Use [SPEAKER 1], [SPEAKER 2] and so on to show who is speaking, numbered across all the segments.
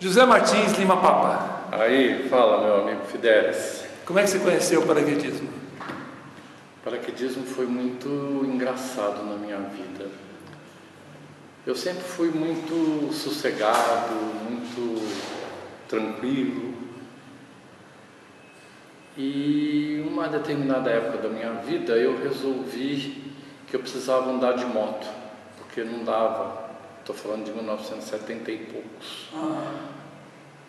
[SPEAKER 1] José Martins Lima Papa.
[SPEAKER 2] Aí, fala, meu amigo Fidelis.
[SPEAKER 1] Como é que você conheceu o paraquedismo?
[SPEAKER 2] O paraquedismo foi muito engraçado na minha vida. Eu sempre fui muito sossegado, muito tranquilo. E uma determinada época da minha vida eu resolvi que eu precisava andar de moto, porque não dava. Estou falando de 1970 e poucos.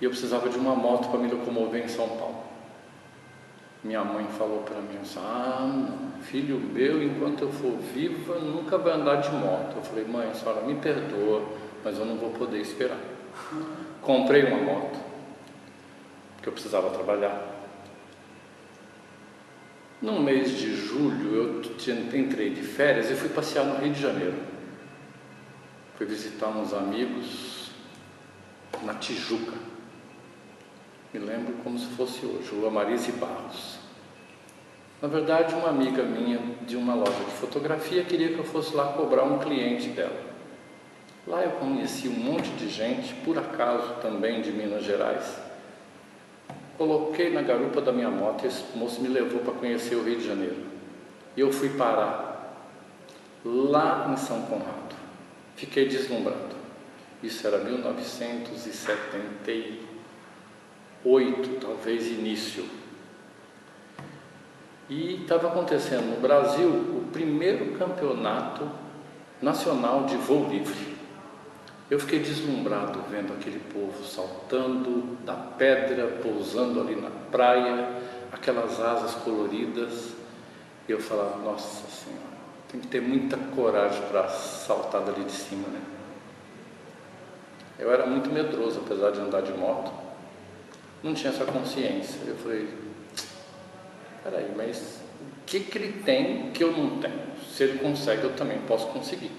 [SPEAKER 2] E eu precisava de uma moto para me locomover em São Paulo. Minha mãe falou para mim assim: não, filho meu, enquanto eu for viva, nunca vai andar de moto. Eu falei: mãe, a senhora me perdoa, mas eu não vou poder esperar. Comprei uma moto, porque eu precisava trabalhar. No mês de julho, eu entrei de férias e fui passear no Rio de Janeiro. Fui visitar uns amigos na Tijuca. Me lembro como se fosse hoje, Rua Marise Barros. Na verdade, uma amiga minha de uma loja de fotografia queria que eu fosse lá cobrar um cliente dela. Lá eu conheci um monte de gente, por acaso também de Minas Gerais. Coloquei na garupa da minha moto e esse moço me levou para conhecer o Rio de Janeiro. E eu fui parar lá em São Conrado. Fiquei deslumbrado. Isso era 1978, talvez início. E estava acontecendo no Brasil o primeiro campeonato nacional de voo livre. Eu fiquei deslumbrado vendo aquele povo saltando da pedra, pousando ali na praia, aquelas asas coloridas. E eu falava: nossa Senhora, tem que ter muita coragem para saltar dali de cima, né? Eu era muito medroso, apesar de andar de moto. Não tinha essa consciência. Eu falei: peraí, mas o que ele tem que eu não tenho? Se ele consegue, eu também posso conseguir.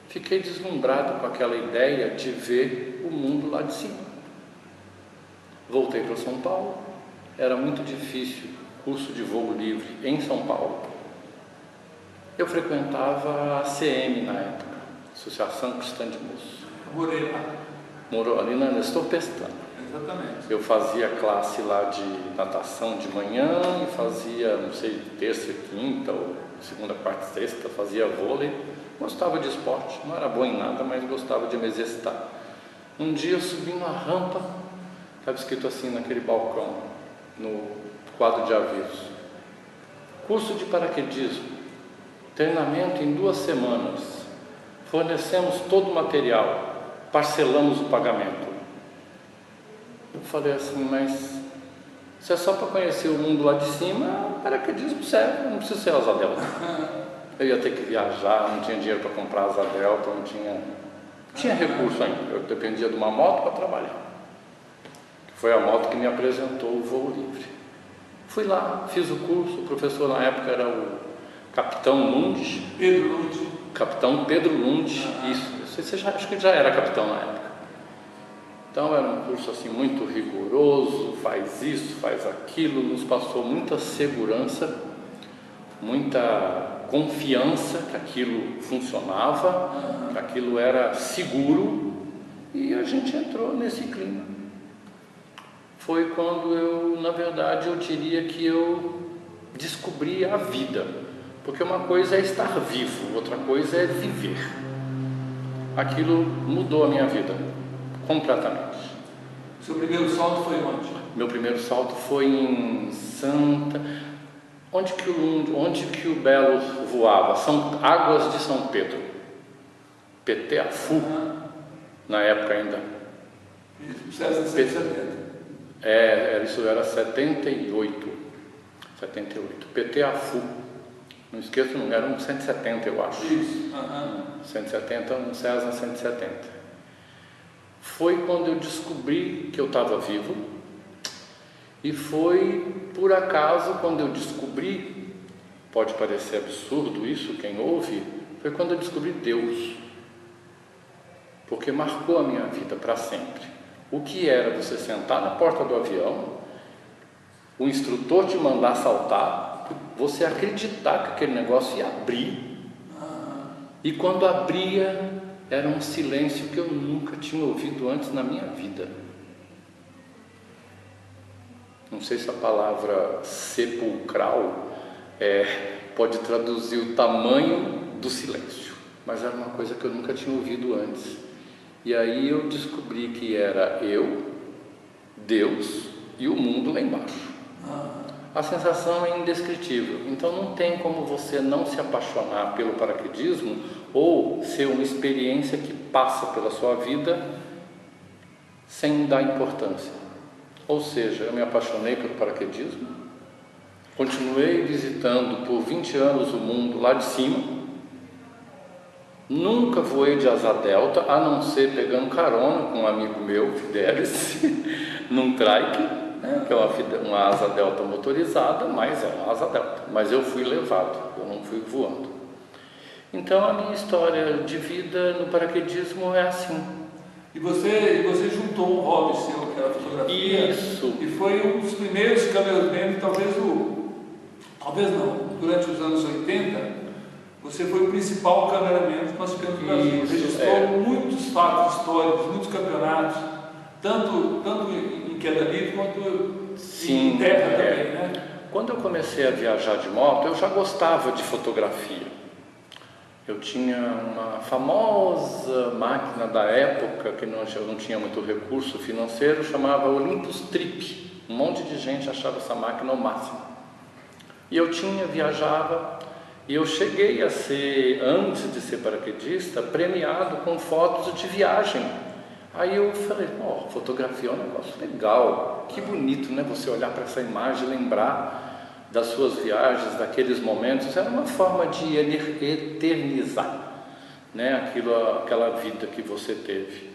[SPEAKER 2] Fiquei deslumbrado com aquela ideia de ver o mundo lá de cima. Voltei para São Paulo. Era muito difícil curso de voo livre em São Paulo. Eu frequentava a ACM na época, Associação Cristã de Moços.
[SPEAKER 1] Morei lá.
[SPEAKER 2] Morou ali na Nestor Pestana.
[SPEAKER 1] Exatamente.
[SPEAKER 2] Eu fazia classe lá de natação de manhã e fazia, não sei, terça e quinta, ou segunda, quarta e sexta, fazia vôlei. Gostava de esporte, não era bom em nada, mas gostava de me exercitar. Um dia eu subi numa rampa, estava escrito assim naquele balcão, no quadro de avisos: curso de paraquedismo, treinamento em 2 semanas, fornecemos todo o material, parcelamos o pagamento. Eu falei assim: mas se é só para conhecer o mundo lá de cima, paraquedismo serve, não precisa ser asa delta. Eu ia ter que viajar, não tinha dinheiro para comprar asa delta, não tinha recurso ainda. Eu dependia de uma moto para trabalhar. Foi a moto que me apresentou o voo livre. Fui lá, fiz o curso. O professor na época era o capitão Lund.
[SPEAKER 1] Pedro Lund.
[SPEAKER 2] Capitão Pedro Lund. Isso. Acho que ele já era capitão na época. Então era um curso assim muito rigoroso. Faz isso, faz aquilo. Nos passou muita segurança, muita confiança que aquilo funcionava, que aquilo era seguro, e a gente entrou nesse clima. Foi quando na verdade, eu diria que eu descobri a vida, porque uma coisa é estar vivo, outra coisa é viver. Aquilo mudou a minha vida completamente.
[SPEAKER 1] Seu primeiro salto foi onde?
[SPEAKER 2] Meu primeiro salto foi em Onde que o Belo voava? São Águas de São Pedro. PT-AFU, na época ainda. Isso era 78. PT-AFU. Não esqueço, não, era um 170, eu acho.
[SPEAKER 1] Isso.
[SPEAKER 2] 170, um Cessna 170. Foi quando eu descobri que eu estava vivo. E foi, por acaso, quando eu descobri, pode parecer absurdo isso, quem ouve, foi quando eu descobri Deus. Porque marcou a minha vida para sempre. O que era você sentar na porta do avião, o instrutor te mandar saltar, você acreditar que aquele negócio ia abrir, e quando abria, era um silêncio que eu nunca tinha ouvido antes na minha vida. Não sei se a palavra sepulcral pode traduzir o tamanho do silêncio, mas era uma coisa que eu nunca tinha ouvido antes. E aí eu descobri que era eu, Deus e o mundo lá embaixo. A sensação é indescritível. Então não tem como você não se apaixonar pelo paraquedismo ou ser uma experiência que passa pela sua vida sem dar importância. Ou seja, eu me apaixonei pelo paraquedismo, continuei visitando por 20 anos o mundo lá de cima, nunca voei de asa delta, a não ser pegando carona com um amigo meu, Fidelis, num trike, né, que é uma asa delta motorizada, mas é uma asa delta. Mas eu fui levado, eu não fui voando. Então a minha história de vida no paraquedismo é assim.
[SPEAKER 1] E você juntou um hobby seu, que era a fotografia.
[SPEAKER 2] Isso.
[SPEAKER 1] E foi um dos primeiros cameramen, talvez não, durante os anos 80, você foi o principal cameraman que nós tivemos no Brasil. Registrou muitos fatos históricos, muitos campeonatos, tanto em queda livre quanto em terra também, né?
[SPEAKER 2] Quando eu comecei a viajar de moto, eu já gostava de fotografia. Eu tinha uma famosa máquina da época, que eu não tinha muito recurso financeiro, chamava Olympus Trip. Um monte de gente achava essa máquina o máximo. E eu viajava, e eu cheguei a ser, antes de ser paraquedista, premiado com fotos de viagem. Aí eu falei, fotografia é um negócio legal, que bonito, né? Você olhar para essa imagem, lembrar das suas viagens, daqueles momentos, era uma forma de eternizar, né, aquela vida que você teve.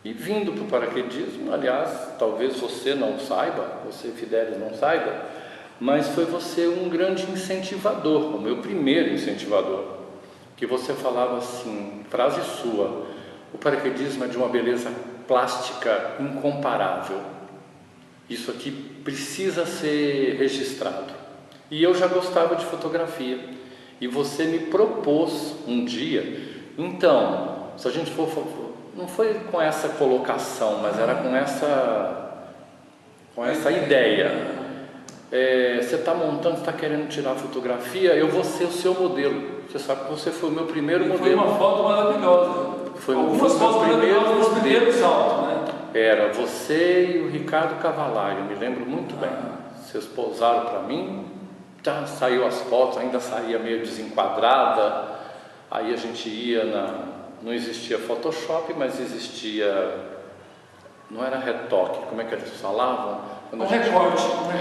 [SPEAKER 2] E vindo para o paraquedismo, aliás, talvez você não saiba, você, Fidelis, não saiba, mas foi você um grande incentivador, o meu primeiro incentivador, que você falava assim, frase sua, o paraquedismo é de uma beleza plástica incomparável, isso aqui precisa ser registrado. E eu já gostava de fotografia, e você me propôs um dia, então, se a gente for, não foi com essa colocação, mas era com essa ideia, você está montando, está querendo tirar fotografia, eu vou ser o seu modelo, você sabe que você foi o meu primeiro modelo.
[SPEAKER 1] Foi uma foto maravilhosa, algumas fotos maravilhosas nos primeiros saltos, né?
[SPEAKER 2] Era você e o Ricardo Cavalari, eu me lembro muito bem, vocês pousaram para mim, já saiu as fotos, ainda saía meio desenquadrada, aí a gente ia não existia Photoshop, mas existia, não era retoque, como é que eles falavam?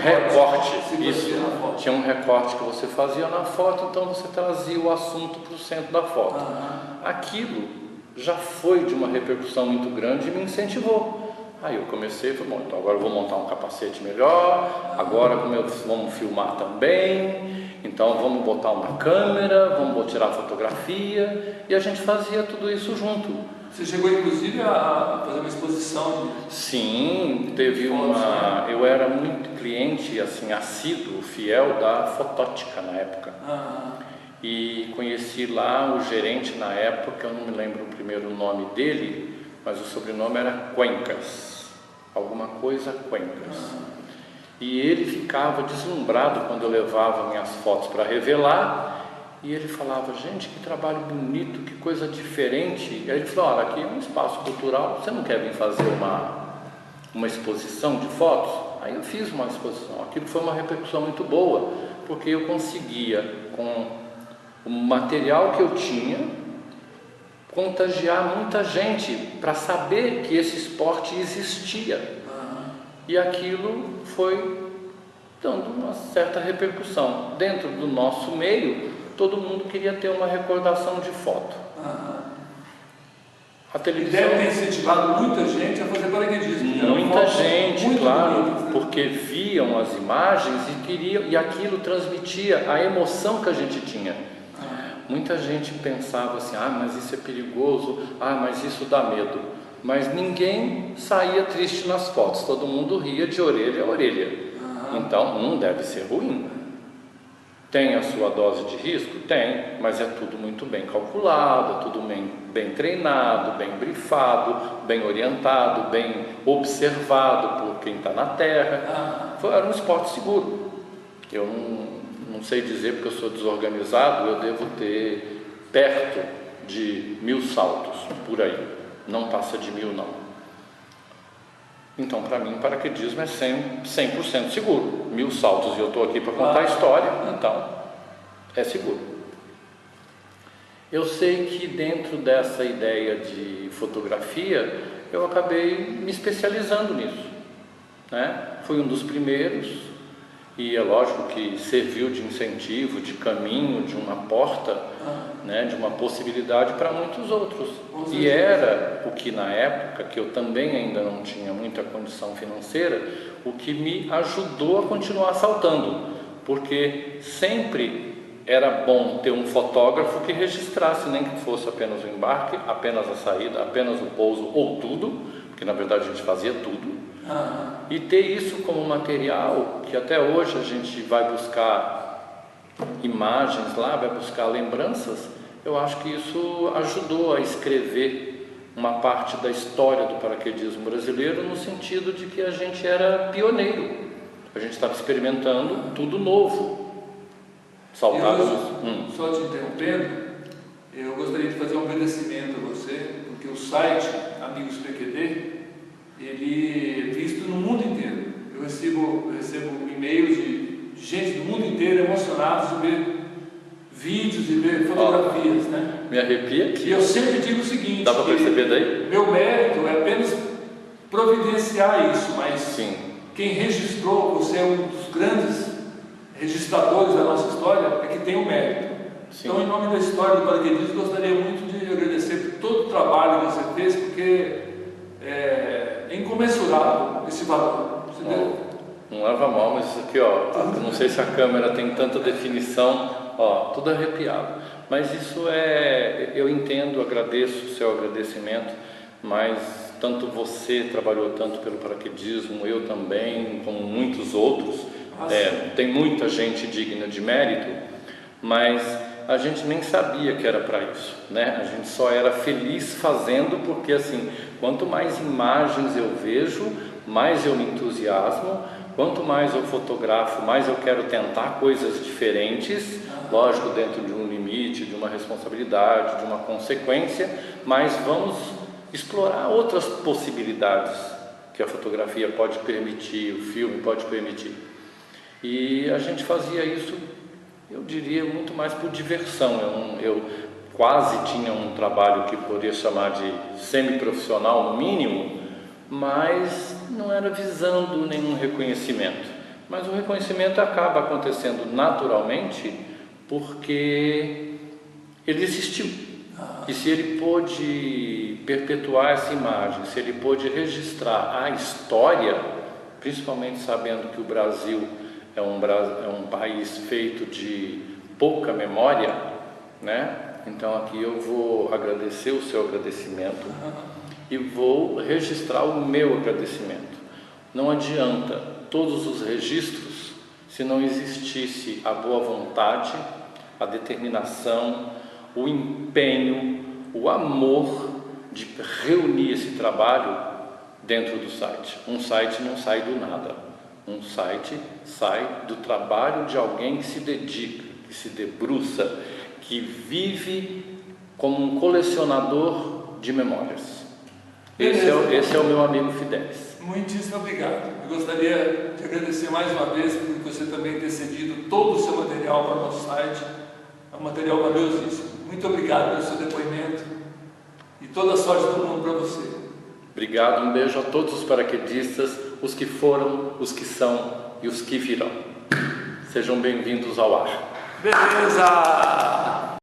[SPEAKER 2] Recorte, isso, tinha um recorte que você fazia na foto, então você trazia o assunto para o centro da foto. Aquilo já foi de uma repercussão muito grande e me incentivou. Aí eu comecei e falei, então agora eu vou montar um capacete melhor, agora vamos filmar também, então vamos botar uma câmera, vamos tirar fotografia, e a gente fazia tudo isso junto.
[SPEAKER 1] Você chegou inclusive a fazer uma exposição?
[SPEAKER 2] Sim, teve eu era muito cliente, assim, assíduo, fiel da Fotótica na época. E conheci lá o gerente na época, eu não me lembro o primeiro nome dele, mas o sobrenome era Cuencas, alguma coisa Cuencas. E ele ficava deslumbrado quando eu levava minhas fotos para revelar, e ele falava, gente, que trabalho bonito, que coisa diferente. E aí ele falou, olha, aqui é um espaço cultural, você não quer vir fazer uma exposição de fotos? Aí eu fiz uma exposição, aquilo foi uma repercussão muito boa, porque eu conseguia, com o material que eu tinha, contagiar muita gente para saber que esse esporte existia. E aquilo foi dando uma certa repercussão. Dentro do nosso meio, todo mundo queria ter uma recordação de foto. A televisão
[SPEAKER 1] deve ter incentivado muita gente a fazer paraquedismo.
[SPEAKER 2] Muita gente, claro,
[SPEAKER 1] bonitas, né?
[SPEAKER 2] porque viam as imagens e queriam, e aquilo transmitia a emoção que a gente tinha. Muita gente pensava assim, mas isso é perigoso, mas isso dá medo. Mas ninguém saía triste nas fotos, todo mundo ria de orelha a orelha. Então não deve ser ruim. Tem a sua dose de risco? Tem, mas é tudo muito bem calculado, tudo bem treinado, bem brifado, bem orientado, bem observado por quem está na terra. Era um esporte seguro. Eu não sei dizer, porque eu sou desorganizado, eu devo ter perto de 1000 saltos por aí, não passa de 1000 não. Então, para mim, paraquedismo é 100% seguro. 1000 saltos e eu estou aqui para contar a história, então é seguro. Eu sei que dentro dessa ideia de fotografia, eu acabei me especializando nisso, né? Fui um dos primeiros e é lógico que serviu de incentivo, de caminho, de uma porta, né, de uma possibilidade para muitos outros. E era o que na época, que eu também ainda não tinha muita condição financeira, o que me ajudou a continuar saltando, porque sempre era bom ter um fotógrafo que registrasse, nem que fosse apenas o embarque, apenas a saída, apenas o pouso ou tudo, porque na verdade a gente fazia tudo. E ter isso como material, que até hoje a gente vai buscar imagens lá, vai buscar lembranças, eu acho que isso ajudou a escrever uma parte da história do paraquedismo brasileiro, no sentido de que a gente era pioneiro, a gente estava experimentando tudo novo. Saltávamos.
[SPEAKER 1] Só te interrompendo, eu gostaria de fazer um agradecimento a você, porque o site Amigos PQD, ele é visto no mundo inteiro. Eu recebo e-mails de gente do mundo inteiro emocionados de ver vídeos e ver fotografias, né?
[SPEAKER 2] Me arrepia aqui.
[SPEAKER 1] E eu sempre digo o seguinte:
[SPEAKER 2] dá para perceber daí?
[SPEAKER 1] Meu mérito é apenas providenciar isso, mas
[SPEAKER 2] sim,
[SPEAKER 1] quem registrou, você é um dos grandes registradores da nossa história, é que tem o mérito. Sim. Então, em nome da história do paraquedismo, gostaria muito de agradecer por todo o trabalho que você fez, porque é incomensurável esse valor.
[SPEAKER 2] Não leva mal, mas isso aqui, ó, eu não sei se a câmera tem tanta definição, ó, tudo arrepiado. Mas isso eu entendo, agradeço o seu agradecimento, mas tanto você trabalhou tanto pelo paraquedismo, eu também, como muitos outros, tem muita gente digna de mérito, mas a gente nem sabia que era para isso, né? A gente só era feliz fazendo, porque assim, quanto mais imagens eu vejo, mais eu me entusiasmo, quanto mais eu fotografo, mais eu quero tentar coisas diferentes, lógico, dentro de um limite, de uma responsabilidade, de uma consequência, mas vamos explorar outras possibilidades que a fotografia pode permitir, o filme pode permitir. E a gente fazia isso, eu diria, muito mais por diversão. Eu quase tinha um trabalho que poderia chamar de semi-profissional no mínimo, mas não era visando nenhum reconhecimento. Mas o reconhecimento acaba acontecendo naturalmente porque ele existiu. E se ele pôde perpetuar essa imagem, se ele pôde registrar a história, principalmente sabendo que o Brasil é um país feito de pouca memória, né? Então aqui eu vou agradecer o seu agradecimento e vou registrar o meu agradecimento. Não adianta todos os registros se não existisse a boa vontade, a determinação, o empenho, o amor de reunir esse trabalho dentro do site. Um site não sai do nada. Um site sai do trabalho de alguém que se dedica, que se debruça, que vive como um colecionador de memórias. Esse é o meu amigo Fidelis.
[SPEAKER 1] Muitíssimo obrigado. Eu gostaria de agradecer mais uma vez por você também ter cedido todo o seu material para o nosso site. É um material valiosíssimo. Muito obrigado pelo seu depoimento e toda a sorte do mundo para você.
[SPEAKER 2] Obrigado, um beijo a todos os paraquedistas, os que foram, os que são e os que virão. Sejam bem-vindos ao ar.
[SPEAKER 1] Beleza!